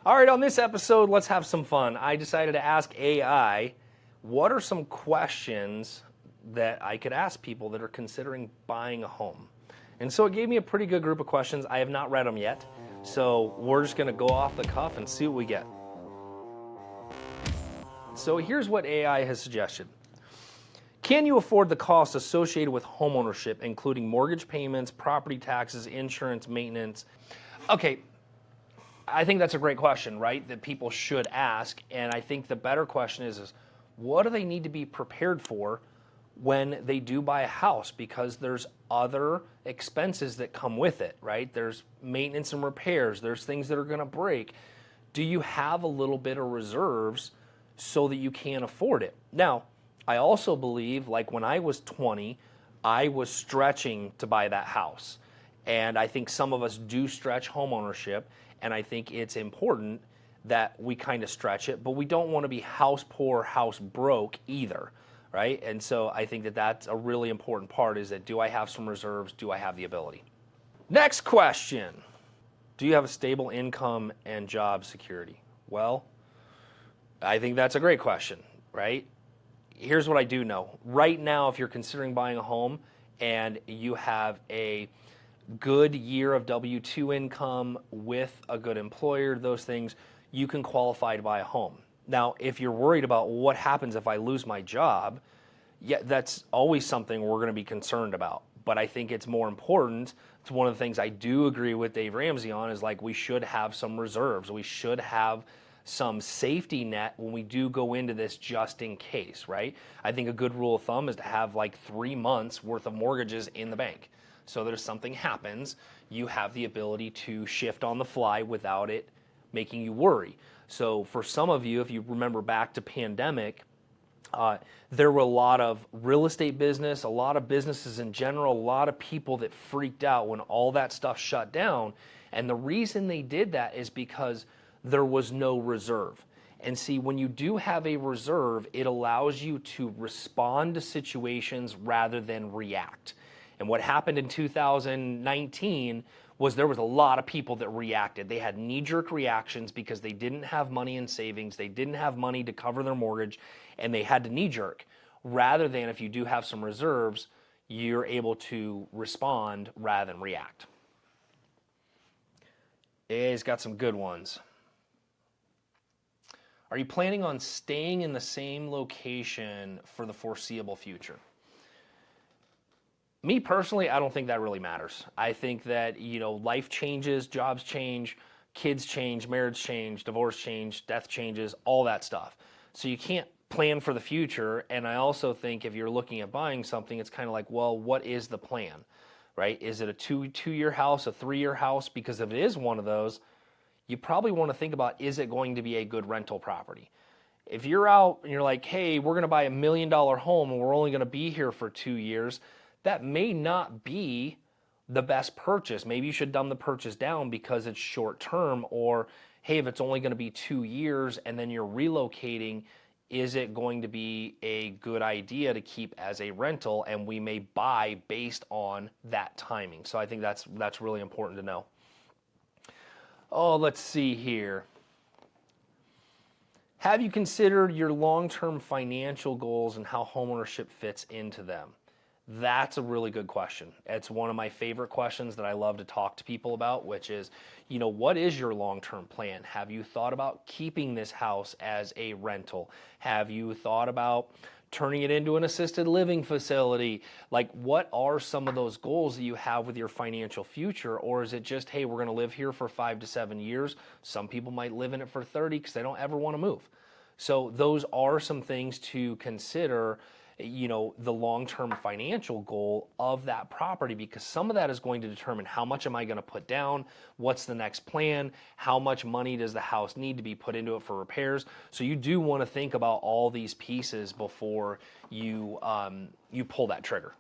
All right, on this episode, let's have some fun. I decided to ask AI, what are some questions that I could ask people that are considering buying a home? And so it gave me a pretty good group of questions. I have not read them yet, so we're just gonna go off the cuff and see what we get. So here's what AI has suggested. Can you afford the costs associated with homeownership, including mortgage payments, property taxes, insurance, maintenance? Okay, I think that's a great question, right? That people should ask. And I think the better question is what do they need to be prepared for when they do buy a house? Because there's other expenses that come with it, right? There's maintenance and repairs. There's things that are going to break. Do you have a little bit of reserves so that you can afford it? Now, I also believe, like when I was 20, I was stretching to buy that house. And I think some of us do stretch homeownership. And I think it's important that we kind of stretch it, but we don't want to be house poor, house broke either, right? And so I think that that's a really important part, is that do I have some reserves? Do I have the ability? Next question. Do you have a stable income and job security? Well, I think that's a great question, right? Here's what I do know. Right now, if you're considering buying a home and you have a good year of W-2 income with a good employer, those things, you can qualify to buy a home. Now, if you're worried about what happens if I lose my job, yeah, that's always something we're going to be concerned about. But I think it's more important. It's one of the things I do agree with Dave Ramsey on, is like we should have some reserves. We should have some safety net when we do go into this, just in case, right? I think a good rule of thumb is to have like 3 months worth of mortgages in the bank. So that if something happens, you have the ability to shift on the fly without it making you worry. So for some of you, if you remember back to pandemic, there were a lot of real estate business, a lot of businesses in general, a lot of people that freaked out when all that stuff shut down. And the reason they did that is because there was no reserve. And see, when you do have a reserve, it allows you to respond to situations rather than react. And what happened in 2019 was there was a lot of people that reacted. They had knee-jerk reactions because they didn't have money in savings, they didn't have money to cover their mortgage, and they had to knee-jerk. Rather than, if you do have some reserves, you're able to respond rather than react. It's got some good ones. Are you planning on staying in the same location for the foreseeable future? Me personally, I don't think that really matters. I think that, life changes, jobs change, kids change, marriage change, divorce change, death changes, all that stuff. So you can't plan for the future. And I also think if you're looking at buying something, it's kind of like, well, what is the plan, right? Is it a two-year house, a 3-year house? Because if it is one of those, you probably want to think about, is it going to be a good rental property? If you're out and you're like, hey, we're going to buy $1 million home and we're only going to be here for 2 years, that may not be the best purchase. Maybe you should dumb the purchase down because it's short term, or hey, if it's only going to be 2 years and then you're relocating, is it going to be a good idea to keep as a rental? And we may buy based on that timing. So I think that's really important to know. Oh, let's see here. Have you considered your long-term financial goals and how homeownership fits into them? That's a really good question. It's one of my favorite questions that I love to talk to people about, which is, what is your long-term plan? Have you thought about keeping this house as a rental? Have you thought about turning it into an assisted living facility? Like, what are some of those goals that you have with your financial future? Or is it just, hey, we're going to live here for 5 to 7 years? Some people might live in it for 30 because they don't ever want to move. So those are some things to consider, the long-term financial goal of that property, because some of that is going to determine how much am I going to put down, what's the next plan, how much money does the house need to be put into it for repairs. So you do want to think about all these pieces before you pull that trigger.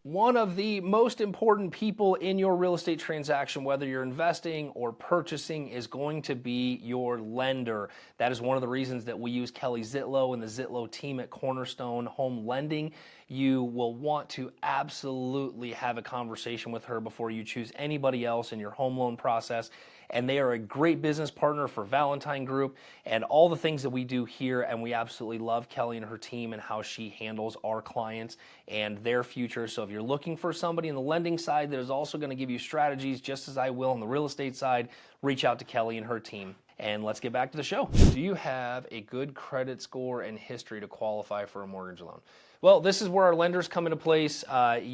One of the most important people in your real estate transaction, whether you're investing or purchasing, is going to be your lender. That is one of the reasons that we use Kelly Zitlow and the Zitlow team at Cornerstone Home Lending. You will want to absolutely have a conversation with her before you choose anybody else in your home loan process. and they are a great business partner for Valentine Group and all the things that we do here, and we absolutely love Kelly and her team and how she handles our clients and their future. So if you're looking for somebody in the lending side that is also going to give you strategies just as I will on the real estate side, reach out to Kelly and her team. And let's get back to the show. Do you have a good credit score and history to qualify for a mortgage loan? Well, this is where our lenders come into place. Kelly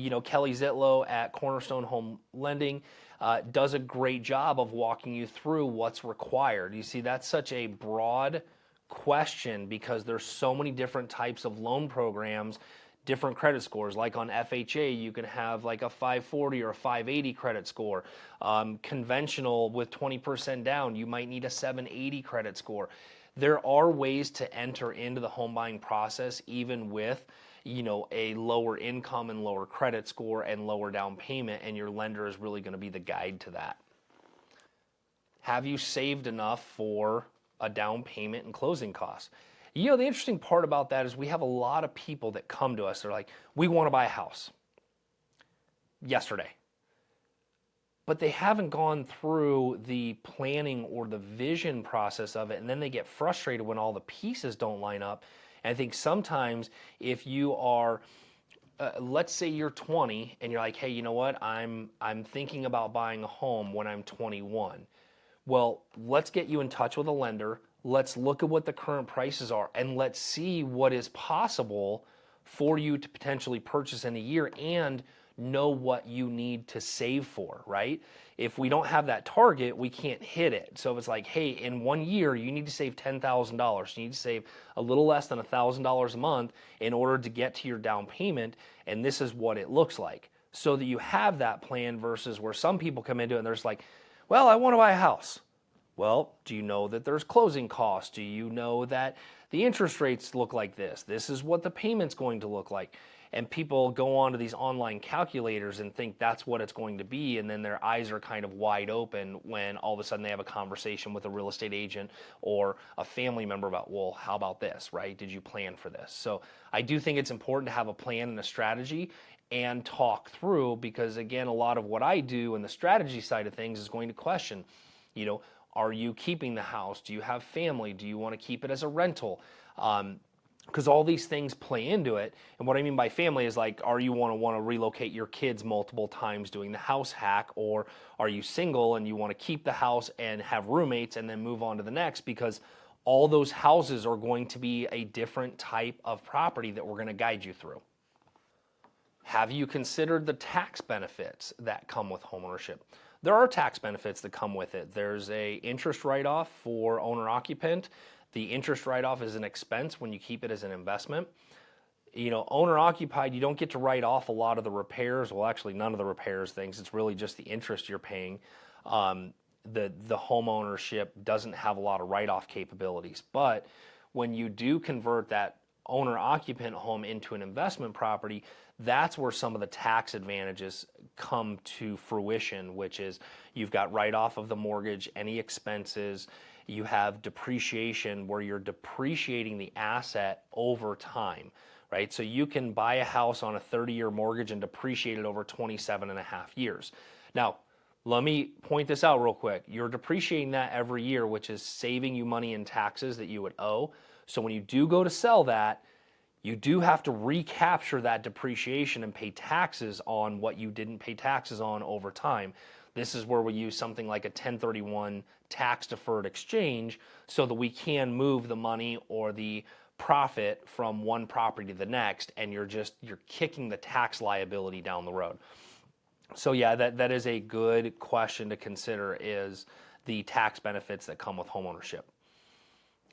Zitlow at Cornerstone Home Lending does a great job of walking you through what's required. You see, that's such a broad question because there's so many different types of loan programs, different credit scores. Like on FHA, you can have like a 540 or a 580 credit score. Conventional with 20% down, you might need a 780 credit score. There are ways to enter into the home buying process even with a lower income and lower credit score and lower down payment, and your lender is really going to be the guide to that. Have you saved enough for a down payment and closing costs? The interesting part about that is we have a lot of people that come to us. They're like, we want to buy a house yesterday. But they haven't gone through the planning or the vision process of it, and then they get frustrated when all the pieces don't line up. And I think sometimes if you are, let's say you're 20 and you're like, hey, you know what? I'm thinking about buying a home when I'm 21. Well, let's get you in touch with a lender. Let's look at what the current prices are, and let's see what is possible for you to potentially purchase in a year and know what you need to save for, right? If we don't have that target, we can't hit it. So if it's like, hey, in 1 year, you need to save $10,000. You need to save a little less than $1,000 a month in order to get to your down payment, and this is what it looks like. So that you have that plan versus where some people come into it and they're just like, well, I want to buy a house. Well, do you know that there's closing costs? Do you know that the interest rates look like this? This is what the payment's going to look like. And people go on to these online calculators and think that's what it's going to be, and then their eyes are kind of wide open when all of a sudden they have a conversation with a real estate agent or a family member about, well, how about this, right? Did you plan for this? So I do think it's important to have a plan and a strategy and talk through, because again, a lot of what I do in the strategy side of things is going to question, are you keeping the house? Do you have family? Do you want to keep it as a rental? Because all these things play into it. And what I mean by family is like, are you want to relocate your kids multiple times doing the house hack, or are you single and you want to keep the house and have roommates and then move on to the next? Because all those houses are going to be a different type of property that we're going to guide you through. Have you considered the tax benefits that come with homeownership? There are tax benefits that come with it. There's a interest write-off for owner-occupant. The interest write-off is an expense when you keep it as an investment. Owner-occupied, you don't get to write off a lot of the repairs. Well, actually, none of the repairs things. It's really just the interest you're paying. The home ownership doesn't have a lot of write-off capabilities. But when you do convert that owner-occupant home into an investment property, that's where some of the tax advantages come to fruition, which is you've got write-off of the mortgage, any expenses. You have depreciation where you're depreciating the asset over time, right? So you can buy a house on a 30-year mortgage and depreciate it over 27 and a half years. Now, let me point this out real quick. You're depreciating that every year, which is saving you money in taxes that you would owe. So when you do go to sell that, you do have to recapture that depreciation and pay taxes on what you didn't pay taxes on over time. This is where we use something like a 1031 tax-deferred exchange so that we can move the money or the profit from one property to the next, and you're kicking the tax liability down the road. So yeah, that is a good question to consider, is the tax benefits that come with homeownership.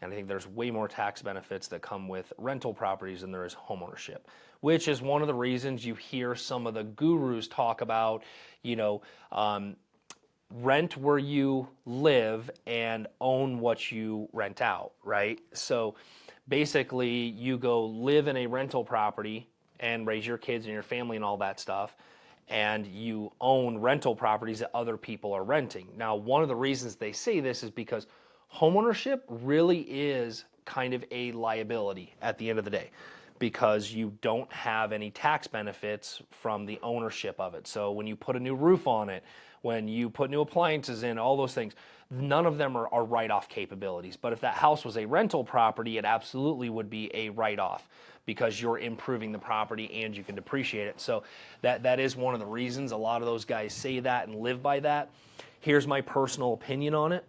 And I think there's way more tax benefits that come with rental properties than there is homeownership, which is one of the reasons you hear some of the gurus talk about, rent where you live and own what you rent out, right? So basically you go live in a rental property and raise your kids and your family and all that stuff, and you own rental properties that other people are renting. Now, one of the reasons they say this is because homeownership really is kind of a liability at the end of the day, because you don't have any tax benefits from the ownership of it. So when you put a new roof on it, when you put new appliances in, all those things, none of them are write-off capabilities. But if that house was a rental property, it absolutely would be a write-off because you're improving the property and you can depreciate it. So that is one of the reasons a lot of those guys say that and live by that. Here's my personal opinion on it.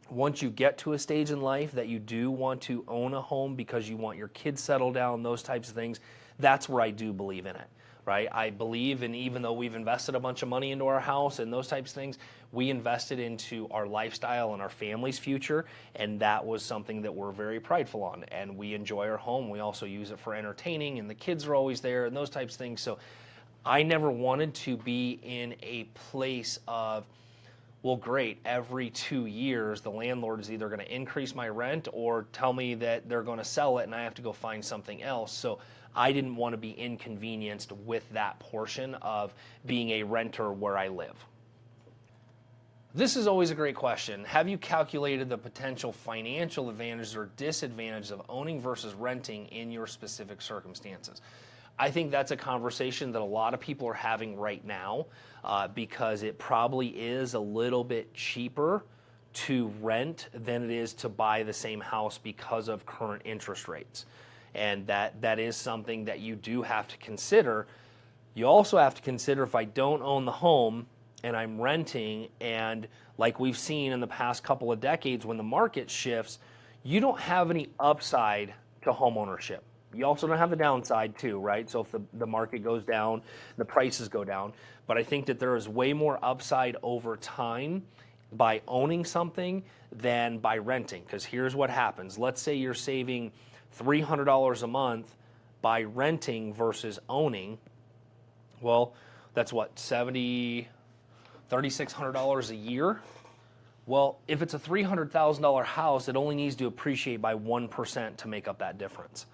Once you get to a stage in life that you do want to own a home because you want your kids settled down, those types of things, that's where I do believe in it, right? I believe in, even though we've invested a bunch of money into our house and those types of things, we invested into our lifestyle and our family's future, and that was something that we're very prideful on. And we enjoy our home. We also use it for entertaining, and the kids are always there and those types of things. So I never wanted to be in a place of, well, great, every 2 years the landlord is either going to increase my rent or tell me that they're going to sell it and I have to go find something else. So I didn't want to be inconvenienced with that portion of being a renter where I live. This is always a great question. Have you calculated the potential financial advantages or disadvantages of owning versus renting in your specific circumstances? I think that's a conversation that a lot of people are having right now because it probably is a little bit cheaper to rent than it is to buy the same house because of current interest rates. And that is something that you do have to consider. You also have to consider, if I don't own the home and I'm renting, and like we've seen in the past couple of decades when the market shifts, you don't have any upside to home ownership. You also don't have the downside too, right? So if the market goes down, the prices go down. But I think that there is way more upside over time by owning something than by renting. Because here's what happens. Let's say you're saving $300 a month by renting versus owning. Well, that's what, $3,600 a year? Well, if it's a $300,000 house, it only needs to appreciate by 1% to make up that difference.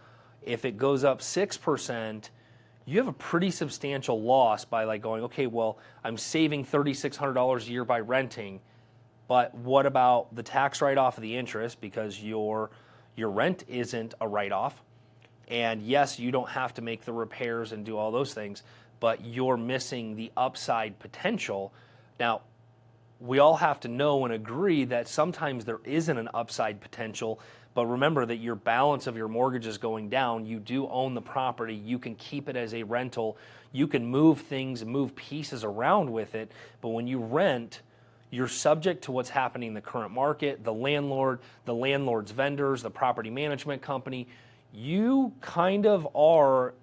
If it goes up 6%, you have a pretty substantial loss by like going, okay, well, I'm saving $3,600 a year by renting, but what about the tax write-off of the interest, because your rent isn't a write-off, and yes, you don't have to make the repairs and do all those things, but you're missing the upside potential. Now, we all have to know and agree that sometimes there isn't an upside potential. But remember that your balance of your mortgage is going down. You do own the property. You can keep it as a rental. You can move things, move pieces around with it. But when you rent, you're subject to what's happening in the current market, the landlord, the landlord's vendors, the property management company. You kind of are,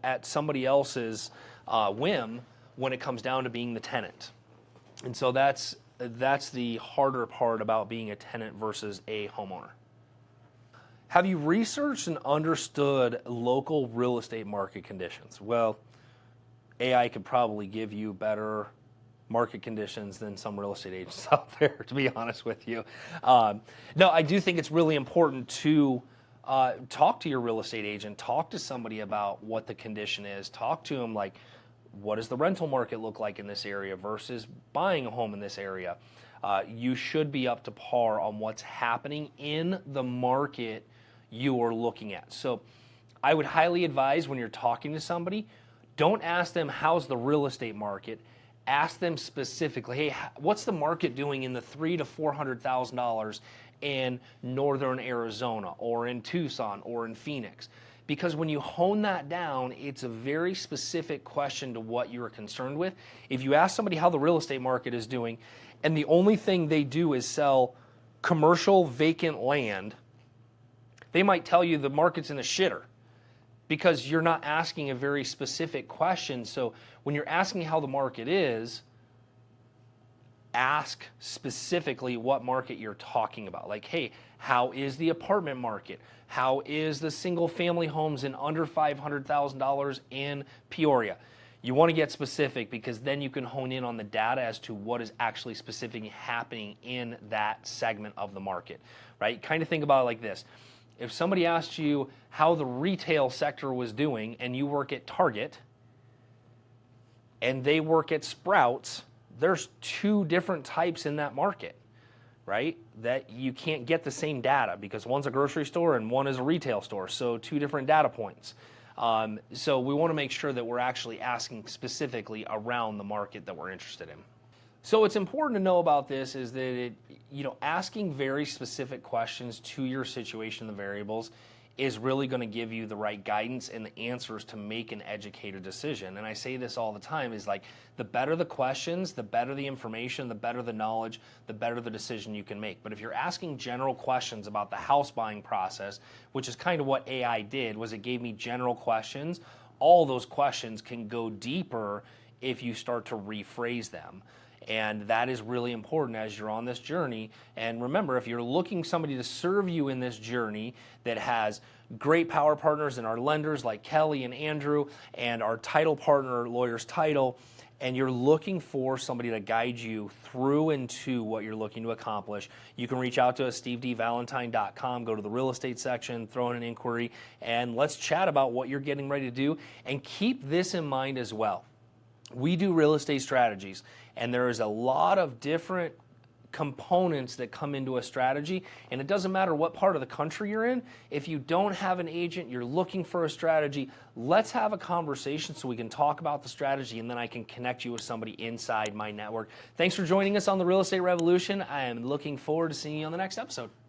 at somebody else's whim when it comes down to being the tenant. And so that's the harder part about being a tenant versus a homeowner. Have you researched and understood local real estate market conditions? Well, AI could probably give you better market conditions than some real estate agents out there, to be honest with you. No, I do think it's really important to talk to your real estate agent, talk to somebody about what the condition is, talk to them like, what does the rental market look like in this area versus buying a home in this area? You should be up to par on what's happening in the market you are looking at. So I would highly advise when you're talking to somebody, don't ask them how's the real estate market. Ask them specifically, hey, what's the market doing in the $300,000 to $400,000 in northern Arizona or in Tucson or in Phoenix? Because when you hone that down, it's a very specific question to what you're concerned with. If you ask somebody how the real estate market is doing, and the only thing they do is sell commercial vacant land, they might tell you the market's in the shitter because you're not asking a very specific question. So when you're asking how the market is, ask specifically what market you're talking about. Like, hey, how is the apartment market? How is the single family homes in under $500,000 in Peoria? You want to get specific because then you can hone in on the data as to what is actually specifically happening in that segment of the market, right? Kind of think about it like this. If somebody asked you how the retail sector was doing and you work at Target and they work at Sprouts, there's two different types in that market. right? That you can't get the same data because one's a grocery store and one is a retail store, so two different data points. So we want to make sure that we're actually asking specifically around the market that we're interested in. So what's important to know about this is that asking very specific questions to your situation, the variables, is really going to give you the right guidance and the answers to make an educated decision. And I say this all the time, is like, the better the questions, the better the information, the better the knowledge, the better the decision you can make. But if you're asking general questions about the house buying process, which is kind of what AI did, was it gave me general questions, all those questions can go deeper if you start to rephrase them. And that is really important as you're on this journey. And remember, if you're looking somebody to serve you in this journey that has great power partners and our lenders like Kelly and Andrew and our title partner, Lawyers Title, and you're looking for somebody to guide you through and to what you're looking to accomplish, you can reach out to us, stevedvalentine.com, go to the real estate section, throw in an inquiry, and let's chat about what you're getting ready to do. And keep this in mind as well. We do real estate strategies, and there is a lot of different components that come into a strategy, and it doesn't matter what part of the country you're in. If you don't have an agent, you're looking for a strategy, let's have a conversation so we can talk about the strategy, and then I can connect you with somebody inside my network. Thanks for joining us on the Real Estate Revolution. I am looking forward to seeing you on the next episode.